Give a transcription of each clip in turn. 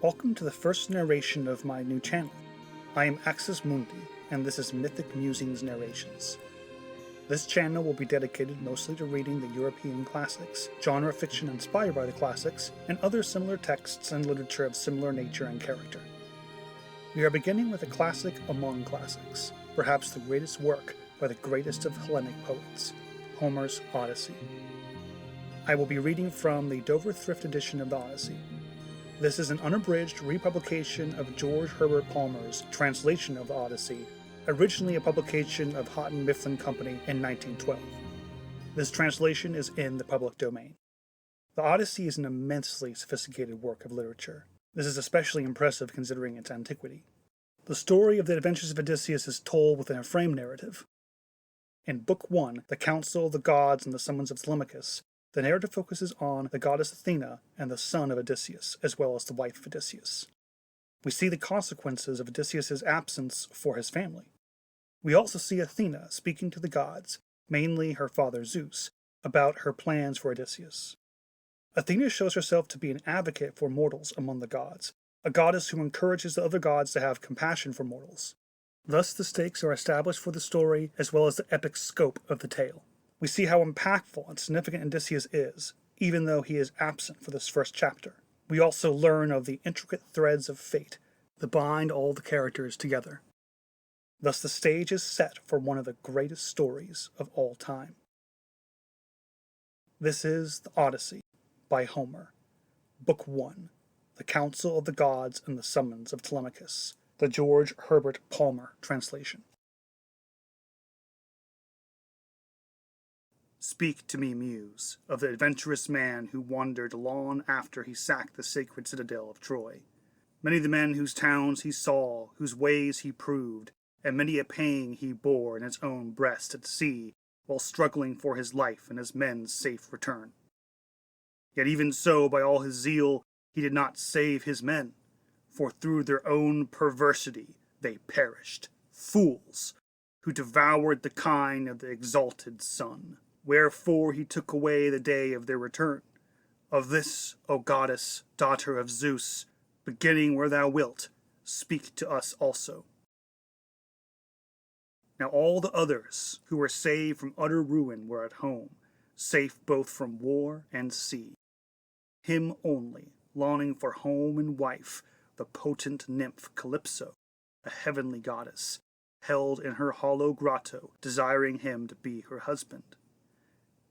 Welcome to the first narration of my new channel. I am Axis Mundi, and this is Mythic Musings Narrations. This channel will be dedicated mostly to reading the European classics, genre fiction inspired by the classics, and other similar texts and literature of similar nature and character. We are beginning with a classic among classics, perhaps the greatest work by the greatest of Hellenic poets, Homer's Odyssey. I will be reading from the Dover Thrift edition of the Odyssey. This is an unabridged republication of George Herbert Palmer's translation of the Odyssey, originally a publication of Houghton Mifflin Company in 1912. This translation is in the public domain. The Odyssey is an immensely sophisticated work of literature. This is especially impressive considering its antiquity. The story of the adventures of Odysseus is told within a frame narrative. In Book I, The Council of the Gods and the Summons of Telemachus, the narrative focuses on the goddess Athena and the son of Odysseus, as well as the wife of Odysseus. We see the consequences of Odysseus' absence for his family. We also see Athena speaking to the gods, mainly her father Zeus, about her plans for Odysseus. Athena shows herself to be an advocate for mortals among the gods, a goddess who encourages the other gods to have compassion for mortals. Thus the stakes are established for the story as well as the epic scope of the tale. We see how impactful and significant Odysseus is, even though he is absent for this first chapter. We also learn of the intricate threads of fate that bind all the characters together. Thus the stage is set for one of the greatest stories of all time. This is the Odyssey by Homer, Book I, The Council of the Gods and the Summons of Telemachus, the George Herbert Palmer translation. Speak to me, Muse, of the adventurous man who wandered long after he sacked the sacred citadel of Troy. Many the men whose towns he saw, whose ways he proved, and many a pang he bore in his own breast at sea, while struggling for his life and his men's safe return. Yet even so, by all his zeal, he did not save his men, for through their own perversity they perished, fools, who devoured the kine of the exalted sun. Wherefore he took away the day of their return. Of this, O goddess, daughter of Zeus, beginning where thou wilt, speak to us also. Now all the others who were saved from utter ruin were at home, safe both from war and sea. Him only, longing for home and wife, the potent nymph Calypso, a heavenly goddess, held in her hollow grotto, desiring him to be her husband.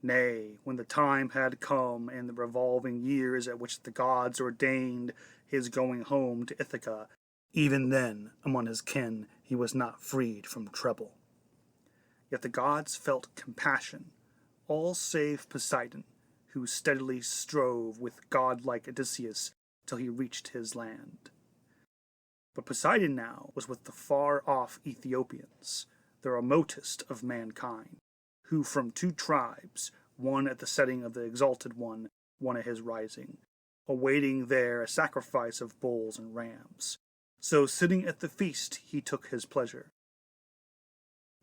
Nay, when the time had come in the revolving years at which the gods ordained his going home to Ithaca, even then among his kin he was not freed from trouble. Yet the gods felt compassion, all save Poseidon, who steadily strove with godlike Odysseus till he reached his land. But Poseidon now was with the far-off Ethiopians, the remotest of mankind, who from two tribes, one at the setting of the Exalted One, one at his rising, awaiting there a sacrifice of bulls and rams. So sitting at the feast he took his pleasure.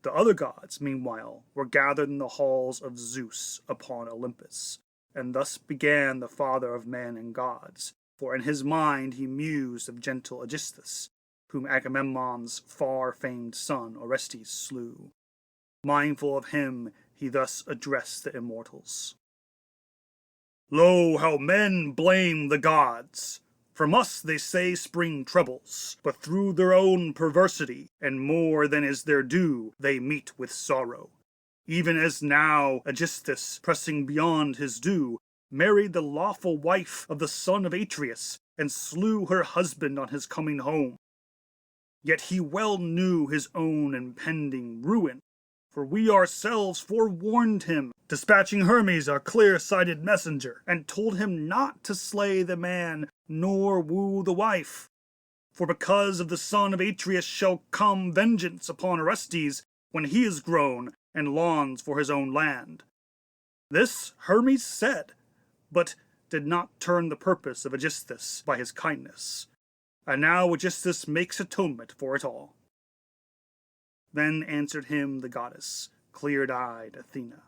The other gods, meanwhile, were gathered in the halls of Zeus upon Olympus, and thus began the father of men and gods, for in his mind he mused of gentle Aegisthus, whom Agamemnon's far-famed son Orestes slew. Mindful of him, he thus addressed the immortals. Lo, how men blame the gods! From us, they say, spring troubles, but through their own perversity, and more than is their due, they meet with sorrow. Even as now Aegisthus, pressing beyond his due, married the lawful wife of the son of Atreus, and slew her husband on his coming home. Yet he well knew his own impending ruin, for we ourselves forewarned him, dispatching Hermes, our clear-sighted messenger, and told him not to slay the man, nor woo the wife. For because of the son of Atreus shall come vengeance upon Orestes when he is grown, and longs for his own land. This Hermes said, but did not turn the purpose of Aegisthus by his kindness. And now Aegisthus makes atonement for it all. Then answered him the goddess, clear-eyed Athena.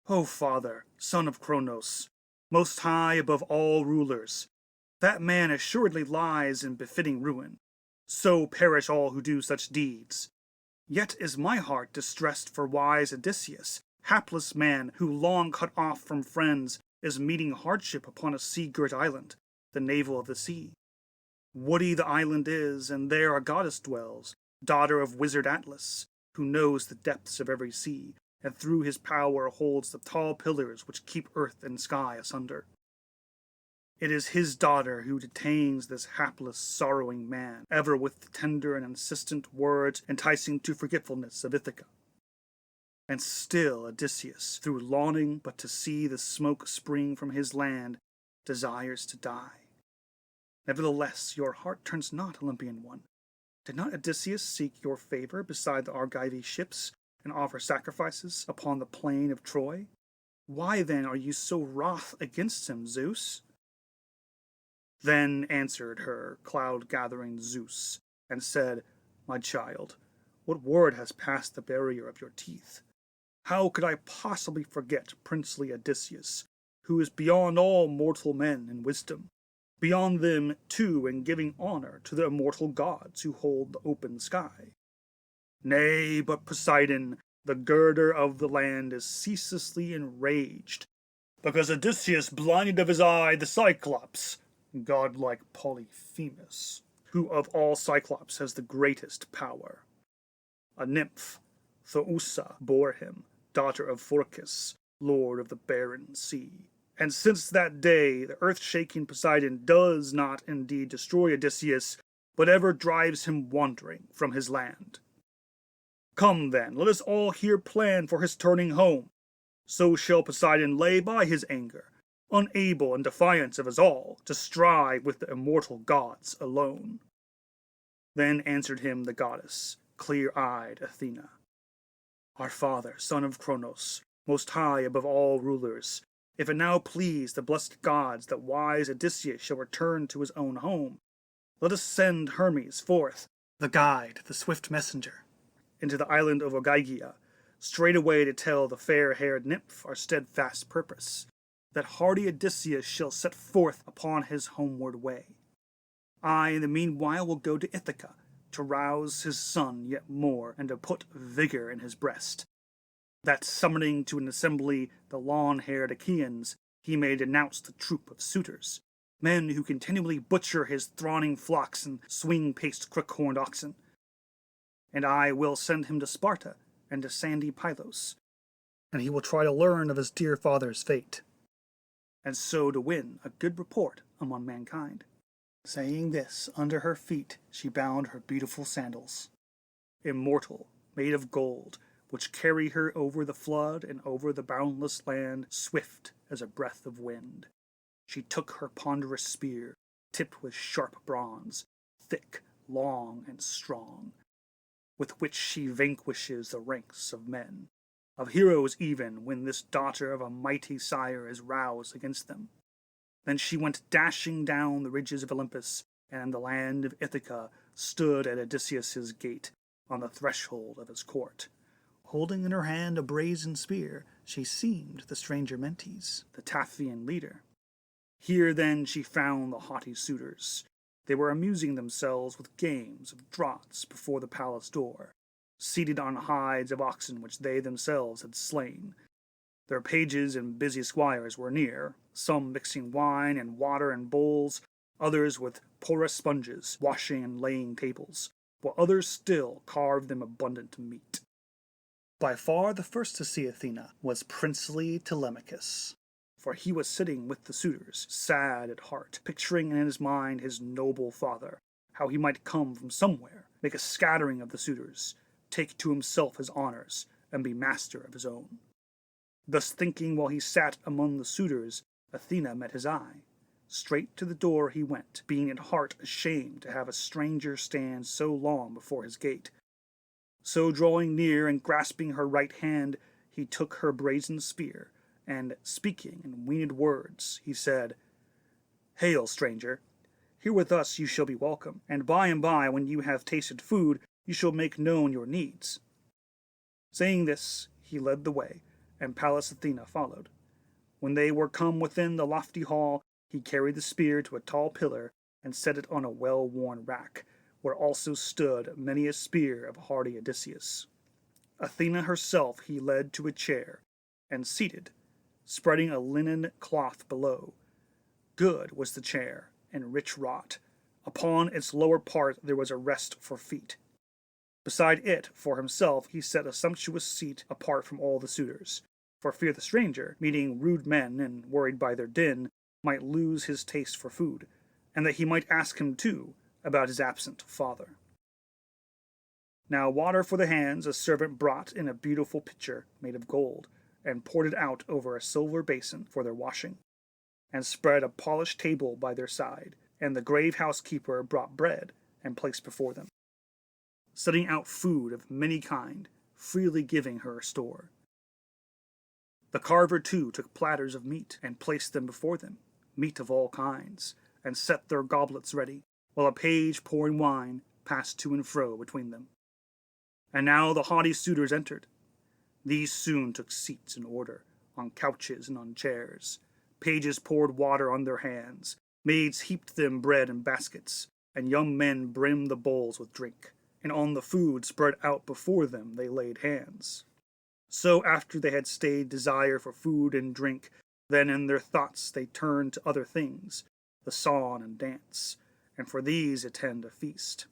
O father, son of Cronos, most high above all rulers, That man assuredly lies in befitting ruin. So perish all who do such deeds. Yet is my heart distressed for wise Odysseus, hapless man who, long cut off from friends, is meeting hardship upon a sea-girt island, the navel of the sea. Woody the island is, and there a goddess dwells, daughter of wizard Atlas, who knows the depths of every sea, and through his power holds the tall pillars which keep earth and sky asunder. It is his daughter who detains this hapless, sorrowing man, ever with the tender and insistent words enticing to forgetfulness of Ithaca. And still Odysseus, through longing but to see the smoke spring from his land, desires to die. Nevertheless, your heart turns not, Olympian one. Did not Odysseus seek your favor beside the Argive ships, and offer sacrifices upon the plain of Troy? Why then are you so wroth against him, Zeus? Then answered her cloud-gathering Zeus, and said, My child, what word has passed the barrier of your teeth? How could I possibly forget princely Odysseus, who is beyond all mortal men in wisdom, beyond them, too, in giving honor to the immortal gods who hold the open sky? Nay, but Poseidon, the girder of the land, is ceaselessly enraged, because Odysseus blinded of his eye the Cyclops, godlike Polyphemus, who of all Cyclops has the greatest power. A nymph, Thoosa, bore him, daughter of Phorcys, lord of the barren sea. And since that day the earth-shaking Poseidon does not indeed destroy Odysseus, but ever drives him wandering from his land. Come then, let us all here plan for his turning home. So shall Poseidon lay by his anger, unable in defiance of us all to strive with the immortal gods alone. Then answered him the goddess, clear-eyed Athena. Our father, son of Cronos, most high above all rulers, if it now please the blessed gods that wise Odysseus shall return to his own home, let us send Hermes forth, the guide, the swift messenger, into the island of Ogygia, straightway to tell the fair-haired nymph our steadfast purpose, that hardy Odysseus shall set forth upon his homeward way. I, in the meanwhile, will go to Ithaca, to rouse his son yet more, and to put vigor in his breast, that summoning to an assembly the long-haired Achaeans, he may denounce the troop of suitors, men who continually butcher his thronging flocks and swing-paced crook-horned oxen. And I will send him to Sparta and to sandy Pylos, and he will try to learn of his dear father's fate, and so to win a good report among mankind. Saying this, under her feet she bound her beautiful sandals, immortal, made of gold, which carry her over the flood and over the boundless land, swift as a breath of wind. She took her ponderous spear, tipped with sharp bronze, thick, long, and strong, with which she vanquishes the ranks of men, of heroes even, when this daughter of a mighty sire is roused against them. Then she went dashing down the ridges of Olympus, and in the land of Ithaca stood at Odysseus's gate, on the threshold of his court. Holding in her hand a brazen spear, she seemed the stranger Mentes, the Taphian leader. Here then she found the haughty suitors. They were amusing themselves with games of draughts before the palace door, seated on hides of oxen which they themselves had slain. Their pages and busy squires were near, some mixing wine and water in bowls, others with porous sponges, washing and laying tables, while others still carved them abundant meat. By far the first to see Athena was princely Telemachus, for he was sitting with the suitors, sad at heart, picturing in his mind his noble father, how he might come from somewhere, make a scattering of the suitors, take to himself his honors, and be master of his own. Thus thinking while he sat among the suitors, Athena met his eye. Straight to the door he went, being at heart ashamed to have a stranger stand so long before his gate. So drawing near and grasping her right hand, he took her brazen spear, and, speaking in weened words, he said, Hail, stranger! Here with us you shall be welcome, and by, when you have tasted food, you shall make known your needs. Saying this, he led the way, and Pallas Athena followed. When they were come within the lofty hall, He carried the spear to a tall pillar and set it on a well-worn rack, where also stood many a spear of hardy Odysseus. Athena herself he led to a chair, and seated, spreading a linen cloth below. Good was the chair, and rich wrought. Upon its lower part there was a rest for feet. Beside it, for himself, he set a sumptuous seat apart from all the suitors, for fear the stranger, meeting rude men and worried by their din, might lose his taste for food, and that he might ask him, too, about his absent father. Now water for the hands a servant brought in a beautiful pitcher made of gold, and poured it out over a silver basin for their washing, and spread a polished table by their side, and the grave housekeeper brought bread and placed before them, setting out food of many kind, freely giving her store. The carver too took platters of meat, and placed them before them, meat of all kinds, and set their goblets ready, while a page pouring wine passed to and fro between them. And now the haughty suitors entered. These soon took seats in order, on couches and on chairs. Pages poured water on their hands, maids heaped them bread in baskets, and young men brimmed the bowls with drink, and on the food spread out before them they laid hands. So after they had stayed desire for food and drink, then in their thoughts they turned to other things, the song and dance, and for these attend a feast.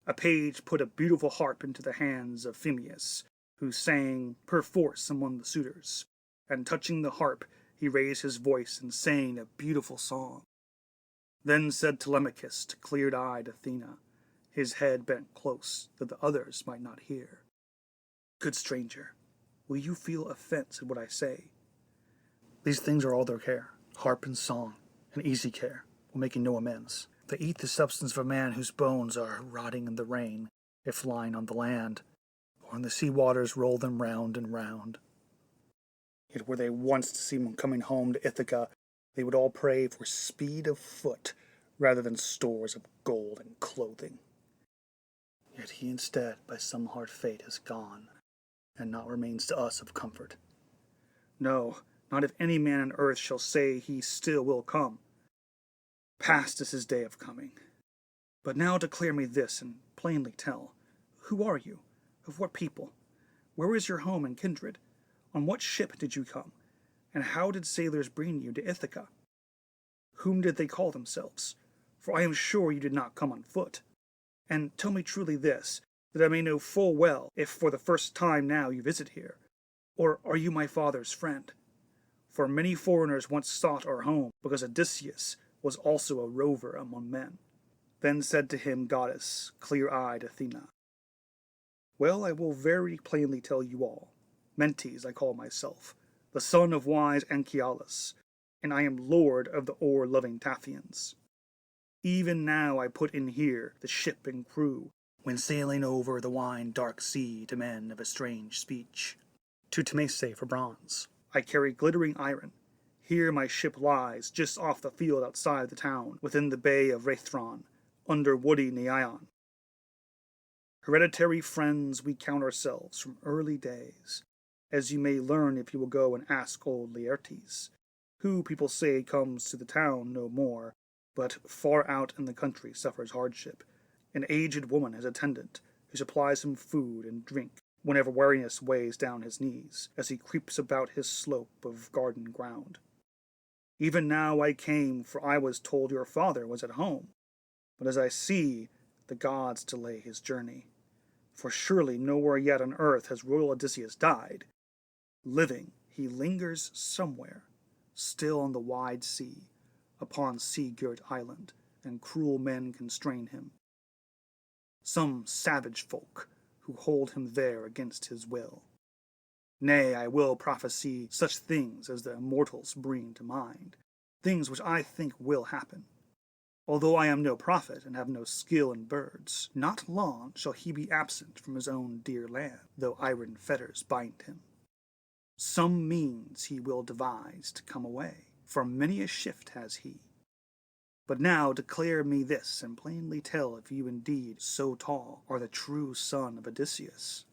A page put a beautiful harp into the hands of Phemius, who sang perforce among the suitors, and touching the harp he raised his voice and sang a beautiful song. Then said Telemachus to clear-eyed Athena, his head bent close that the others might not hear, "Good stranger, will you feel offense at what I say? These things are all their care, harp and song, and easy care, while making no amends. They eat the substance of a man whose bones are rotting in the rain, if lying on the land, or in the sea waters roll them round and round. Yet were they once to see one coming home to Ithaca, they would all pray for speed of foot rather than stores of gold and clothing. Yet he instead by some hard fate has gone, and naught remains to us of comfort. No, not if any man on earth shall say he still will come. Past is his day of coming. But now declare me this, and plainly tell, who are you? Of what people? Where is your home and kindred? On what ship did you come? And how did sailors bring you to Ithaca? Whom did they call themselves? For I am sure you did not come on foot. And tell me truly this, that I may know full well if for the first time now you visit here, or are you my father's friend? For many foreigners once sought our home, because Odysseus was also a rover among men." Then said to him goddess, clear-eyed Athena, "Well, I will very plainly tell you all. Mentes I call myself, the son of wise Anchialus, and I am lord of the oar-loving Taphians. Even now I put in here the ship and crew, when sailing over the wine dark sea to men of a strange speech, to Temese for bronze. I carry glittering iron. Here my ship lies, just off the field outside the town, within the bay of Rheithron, under woody Neion. Hereditary friends we count ourselves from early days, as you may learn if you will go and ask old Laertes, who people say comes to the town no more, but far out in the country suffers hardship. An aged woman as attendant, who supplies him food and drink whenever weariness weighs down his knees, as he creeps about his slope of garden ground. Even now I came, for I was told your father was at home, but as I see, the gods delay his journey. For surely nowhere yet on earth has royal Odysseus died. Living, he lingers somewhere, still on the wide sea, upon sea-girt island, and cruel men constrain him. Some savage folk, who hold him there against his will. Nay, I will prophesy such things as the immortals bring to mind, things which I think will happen. Although I am no prophet and have no skill in birds, not long shall he be absent from his own dear land, though iron fetters bind him. Some means he will devise to come away, for many a shift has he. But now declare me this, and plainly tell if you indeed so tall are the true son of Odysseus.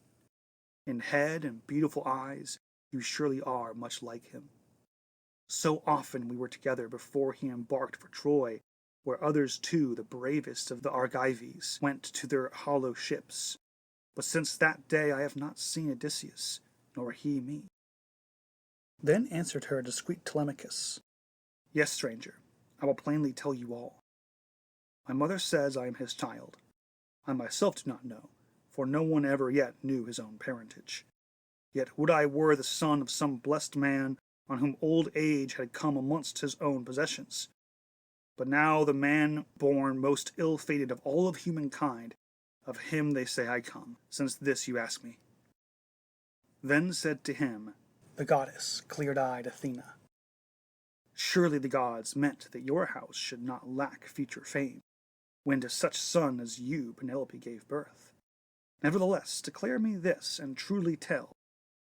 In head and beautiful eyes, you surely are much like him. So often we were together before he embarked for Troy, where others too, the bravest of the Argives, went to their hollow ships. But since that day I have not seen Odysseus, nor he me. Then answered her discreet Telemachus, Yes, stranger, I will plainly tell you all. My mother says I am his child. I myself do not know, for no one ever yet knew his own parentage. Yet would I were the son of some blessed man on whom old age had come amongst his own possessions. But now the man born most ill-fated of all of humankind, of him they say I come, since this you ask me. Then said to him the goddess, clear-eyed Athena, Surely the gods meant that your house should not lack future fame, when to such son as you Penelope gave birth. Nevertheless, declare me this, and truly tell,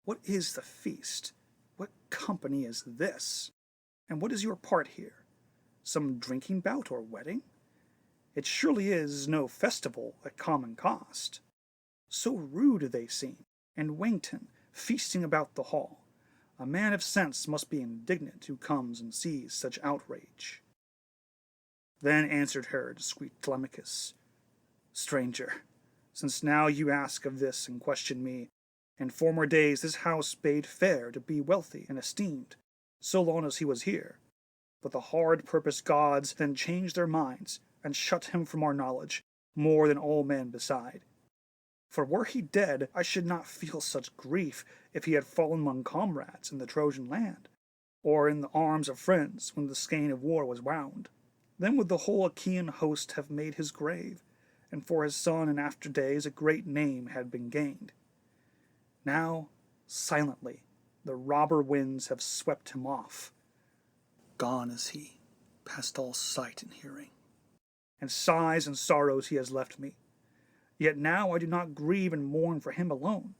what is the feast? What company is this? And what is your part here? Some drinking bout or wedding? It surely is no festival at common cost. So rude they seem, and wanton, feasting about the hall. A man of sense must be indignant who comes and sees such outrage. Then answered her discreet Telemachus, Stranger, since now you ask of this and question me, in former days this house bade fair to be wealthy and esteemed, so long as he was here. But the hard-purposed gods then changed their minds, and shut him from our knowledge, more than all men beside. For were he dead, I should not feel such grief if he had fallen among comrades in the Trojan land, or in the arms of friends when the skein of war was wound. Then would the whole Achaean host have made his grave, and for his son in after days a great name had been gained. Now, silently, the robber winds have swept him off. Gone is he, past all sight and hearing, and sighs and sorrows he has left me. Yet now I do not grieve and mourn for him alone,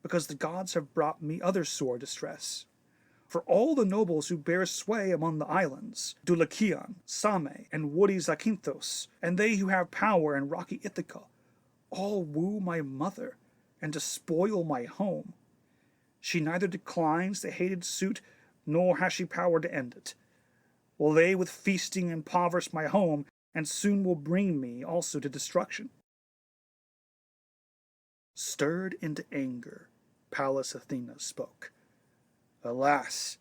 because the gods have brought me other sore distress. For all the nobles who bear sway among the islands, Dulichion, Same, and woody Zakynthos, and they who have power in rocky Ithaca, all woo my mother, and despoil my home. She neither declines the hated suit, nor has she power to end it. Will they with feasting impoverish my home, and soon will bring me also to destruction. Stirred into anger, Pallas Athena spoke. Alas,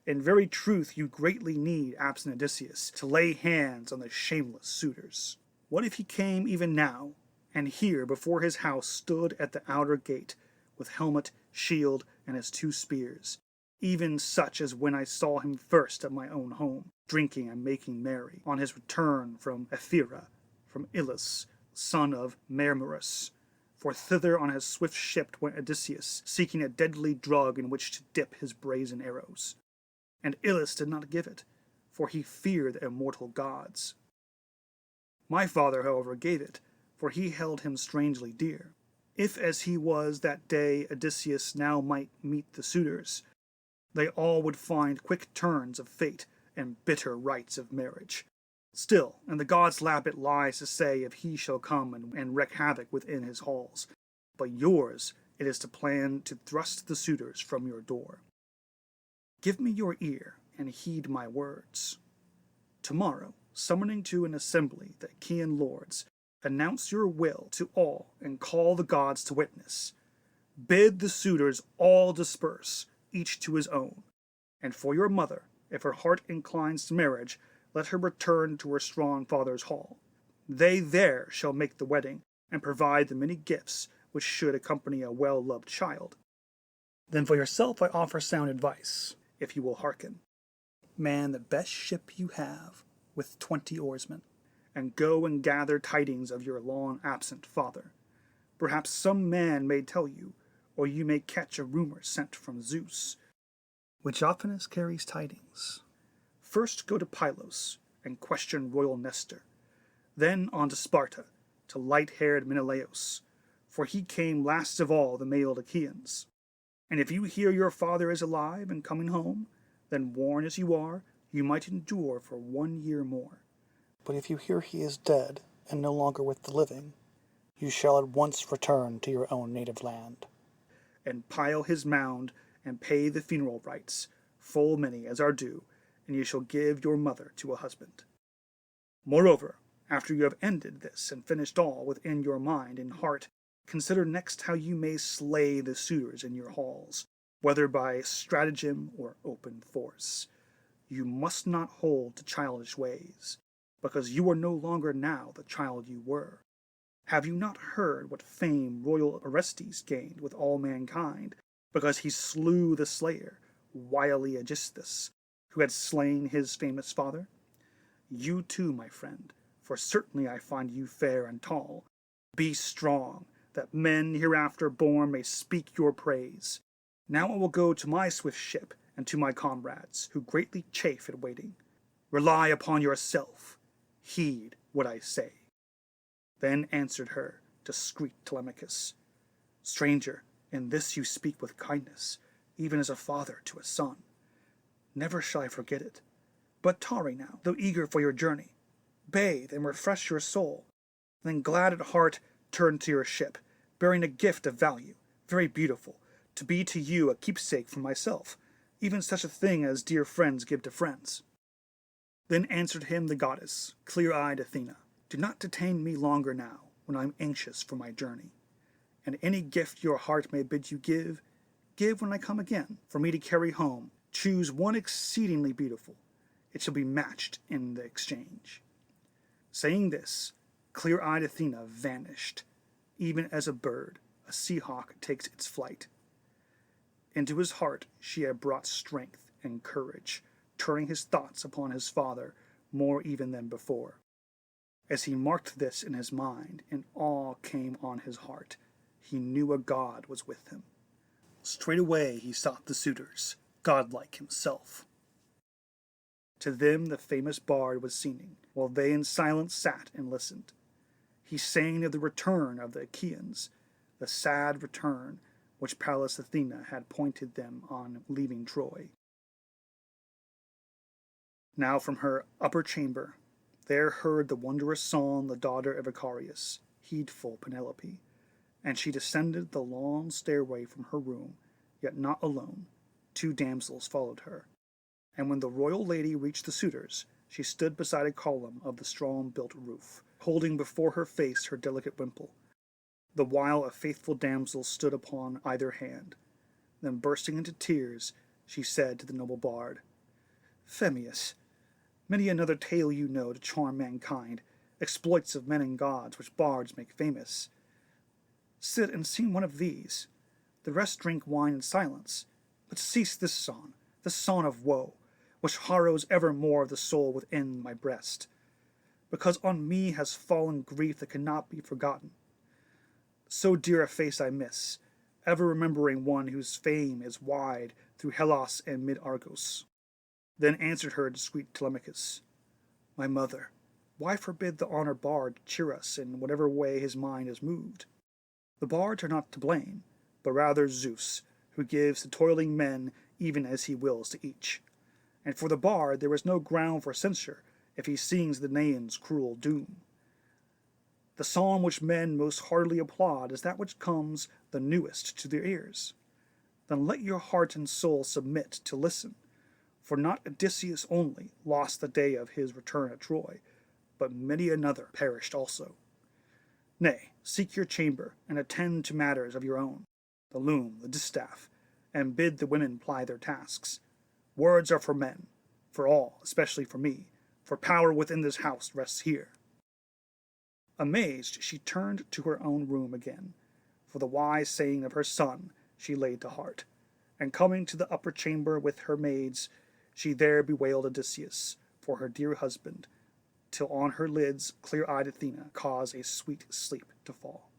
in very truth you greatly need absent Odysseus to lay hands on the shameless suitors. What if he came even now, and here before his house stood at the outer gate, with helmet, shield, and his 2 spears, even such as when I saw him first at my own home, drinking and making merry, on his return from Ephyra, from Ilus, son of Mermerus. For thither on his swift ship went Odysseus, seeking a deadly drug in which to dip his brazen arrows. And Ilus did not give it, for he feared the immortal gods. My father, however, gave it, for he held him strangely dear. If as he was that day Odysseus now might meet the suitors, they all would find quick turns of fate and bitter rites of marriage. Still, in the gods' lap it lies to say if he shall come and wreak havoc within his halls. But yours it is to plan to thrust the suitors from your door. Give me your ear, and heed my words. Tomorrow, summoning to an assembly the Achaean lords, announce your will to all, and call the gods to witness. Bid the suitors all disperse, each to his own. And for your mother, if her heart inclines to marriage, let her return to her strong father's hall. They there shall make the wedding, and provide the many gifts which should accompany a well-loved child. Then for yourself I offer sound advice, if you will hearken. Man the best ship you have, with 20 oarsmen, and go and gather tidings of your long-absent father. Perhaps some man may tell you, or you may catch a rumor sent from Zeus, which oftenest carries tidings. First go to Pylos, and question royal Nestor. Then on to Sparta, to light-haired Menelaus, for he came last of all the male Achaeans. And if you hear your father is alive and coming home, then worn as you are, you might endure for 1 year more. But if you hear he is dead, and no longer with the living, you shall at once return to your own native land, and pile his mound, and pay the funeral rites, full many as are due, and you shall give your mother to a husband. Moreover, after you have ended this and finished all within your mind and heart, consider next how you may slay the suitors in your halls, whether by stratagem or open force. You must not hold to childish ways, because you are no longer now the child you were. Have you not heard what fame royal Orestes gained with all mankind, because he slew the slayer, wily Aegisthus, who had slain his famous father? You too, my friend, for certainly I find you fair and tall. Be strong, that men hereafter born may speak your praise. Now I will go to my swift ship and to my comrades, who greatly chafe at waiting. Rely upon yourself. Heed what I say. Then answered her discreet Telemachus, Stranger, in this you speak with kindness, even as a father to a son. Never shall I forget it. But tarry now, though eager for your journey. Bathe and refresh your soul. Then glad at heart turn to your ship, bearing a gift of value, very beautiful, to be to you a keepsake from myself, even such a thing as dear friends give to friends. Then answered him the goddess, clear-eyed Athena, Do not detain me longer now, when I am anxious for my journey. And any gift your heart may bid you give when I come again, for me to carry home. Choose one exceedingly beautiful. It shall be matched in the exchange. Saying this, clear-eyed Athena vanished, even as a bird, a sea-hawk, takes its flight. Into his heart she had brought strength and courage, turning his thoughts upon his father more even than before. As he marked this in his mind, and awe came on his heart, he knew a god was with him. Straightway he sought the suitors, godlike himself. To them the famous bard was singing, while they in silence sat and listened. He sang of the return of the Achaeans, the sad return which Pallas Athena had pointed them on leaving Troy. Now from her upper chamber there heard the wondrous song the daughter of Icarius, heedful Penelope, and she descended the long stairway from her room, yet not alone. 2 damsels followed her. And when the royal lady reached the suitors, she stood beside a column of the strong-built roof, holding before her face her delicate wimple, the while a faithful damsel stood upon either hand. Then bursting into tears, she said to the noble bard, Phemius, many another tale you know to charm mankind, exploits of men and gods which bards make famous. Sit and sing one of these. The rest drink wine in silence. But cease this song of woe, which harrows evermore the soul within my breast, because on me has fallen grief that cannot be forgotten. So dear a face I miss, ever remembering one whose fame is wide through Hellas and mid-Argos. Then answered her discreet Telemachus, My mother, why forbid the honored bard to cheer us in whatever way his mind is moved? The bards are not to blame, but rather Zeus, who gives to toiling men even as he wills to each. And for the bard there is no ground for censure if he sings the Naiad's cruel doom. The psalm which men most heartily applaud is that which comes the newest to their ears. Then let your heart and soul submit to listen, for not Odysseus only lost the day of his return at Troy, but many another perished also. Nay, seek your chamber, and attend to matters of your own, the loom, the distaff, and bid the women ply their tasks. Words are for men, for all, especially for me, for power within this house rests here. Amazed, she turned to her own room again, for the wise saying of her son she laid to heart, and coming to the upper chamber with her maids, she there bewailed Odysseus for her dear husband, till on her lids clear-eyed Athena caused a sweet sleep to fall.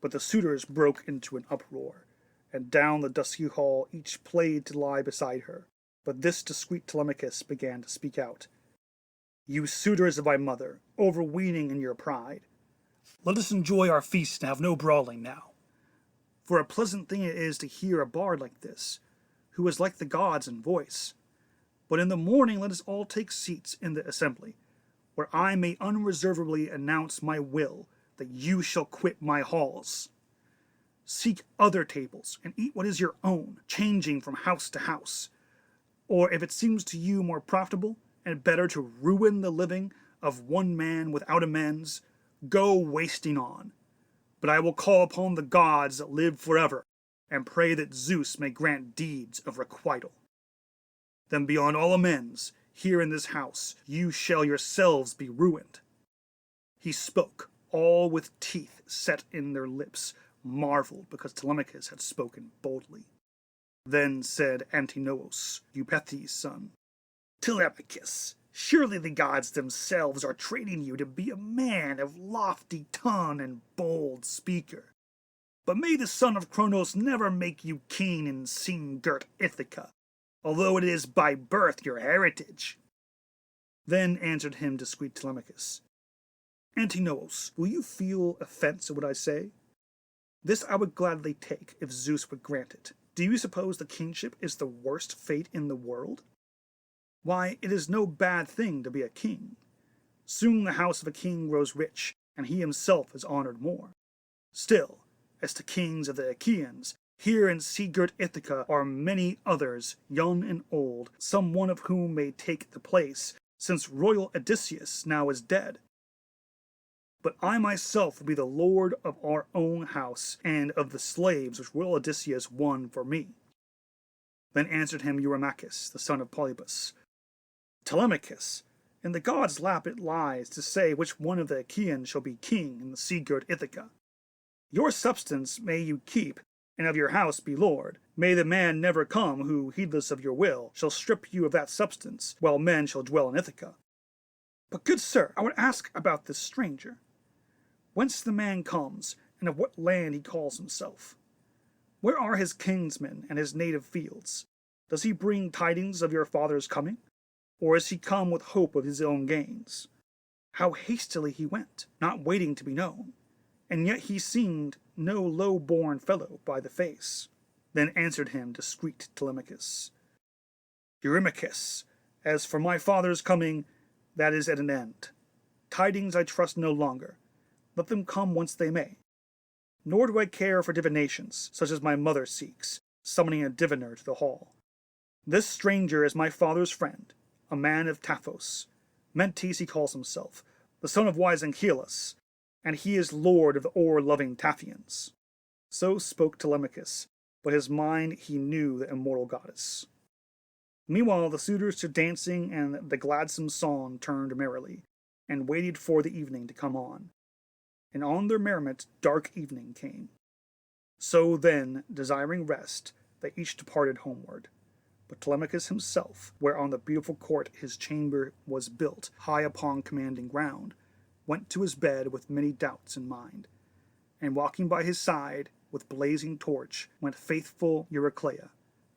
But the suitors broke into an uproar, and down the dusky hall each played to lie beside her. But this discreet Telemachus began to speak out. You suitors of my mother, overweening in your pride, let us enjoy our feast and have no brawling now. For a pleasant thing it is to hear a bard like this, who is like the gods in voice. But in the morning let us all take seats in the assembly, where I may unreservedly announce my will that you shall quit my halls. Seek other tables, and eat what is your own, changing from house to house. Or if it seems to you more profitable and better to ruin the living of one man without amends, go wasting on. But I will call upon the gods that live forever, and pray that Zeus may grant deeds of requital. Then beyond all amends, here in this house, you shall yourselves be ruined. He spoke, all with teeth set in their lips, marveled because Telemachus had spoken boldly. Then said Antinous, Eupeithes' son, Telemachus, surely the gods themselves are training you to be a man of lofty tongue and bold speaker. But may the son of Cronos never make you king in sea-girt Ithaca, although it is by birth your heritage. Then answered him discreet Telemachus, Antinous, will you feel offense at what I say? This I would gladly take if Zeus would grant it. Do you suppose the kingship is the worst fate in the world? Why, it is no bad thing to be a king. Soon the house of a king grows rich, and he himself is honored more. Still, as to kings of the Achaeans, here in sea-girt Ithaca are many others, young and old, some one of whom may take the place, since royal Odysseus now is dead. But I myself will be the lord of our own house, and of the slaves which royal Odysseus won for me. Then answered him Eurymachus, the son of Polybus, Telemachus, in the gods' lap it lies to say which one of the Achaeans shall be king in the sea-girt Ithaca. Your substance may you keep, and of your house be lord. May the man never come who, heedless of your will, shall strip you of that substance, while men shall dwell in Ithaca. But, good sir, I would ask about this stranger. Whence the man comes, and of what land he calls himself? Where are his kinsmen and his native fields? Does he bring tidings of your father's coming? Or is he come with hope of his own gains? How hastily he went, not waiting to be known, and yet he seemed no low-born fellow by the face. Then answered him discreet Telemachus, Eurymachus, as for my father's coming, that is at an end. Tidings I trust no longer. Let them come whence they may. Nor do I care for divinations, such as my mother seeks, summoning a diviner to the hall. This stranger is my father's friend, a man of Taphos. Mentes he calls himself, the son of wise Anchialus, and he is lord of the oar-loving Taphians. So spoke Telemachus, but his mind he knew the immortal goddess. Meanwhile the suitors to dancing and the gladsome song turned merrily, and waited for the evening to come on. And on their merriment dark evening came. So then, desiring rest, they each departed homeward. But Telemachus himself, where on the beautiful court his chamber was built, high upon commanding ground, went to his bed with many doubts in mind. And walking by his side, with blazing torch, went faithful Eurycleia,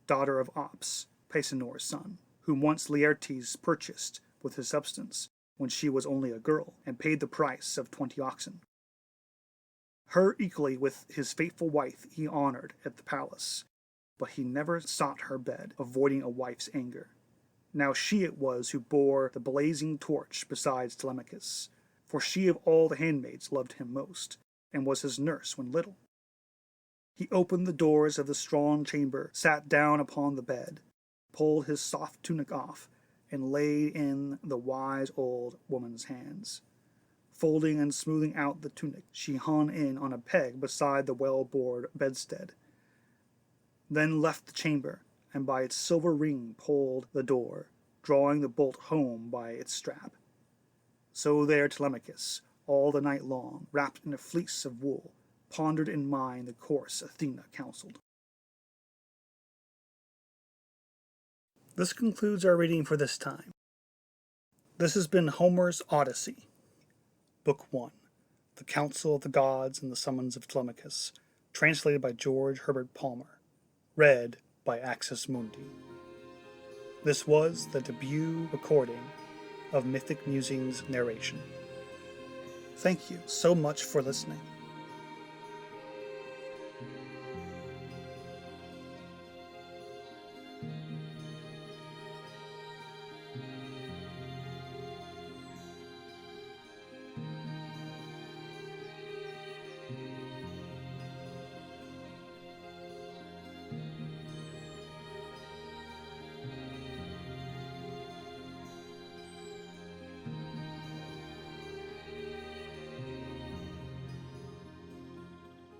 daughter of Ops, Peisenor's son, whom once Laertes purchased with his substance, when she was only a girl, and paid the price of 20 oxen. Her equally with his faithful wife he honored at the palace, but he never sought her bed, avoiding a wife's anger. Now she it was who bore the blazing torch besides Telemachus, for she of all the handmaids loved him most, and was his nurse when little. He opened the doors of the strong chamber, sat down upon the bed, pulled his soft tunic off, and laid in the wise old woman's hands. Folding and smoothing out the tunic, she hung in on a peg beside the well-bored bedstead. Then left the chamber, and by its silver ring pulled the door, drawing the bolt home by its strap. So there Telemachus, all the night long, wrapped in a fleece of wool, pondered in mind the course Athena counselled. This concludes our reading for this time. This has been Homer's Odyssey, Book I, The Council of the Gods and the Summons of Telemachus, translated by George Herbert Palmer, read by Axis Mundi. This was the debut recording of Mythic Musings Narration. Thank you so much for listening.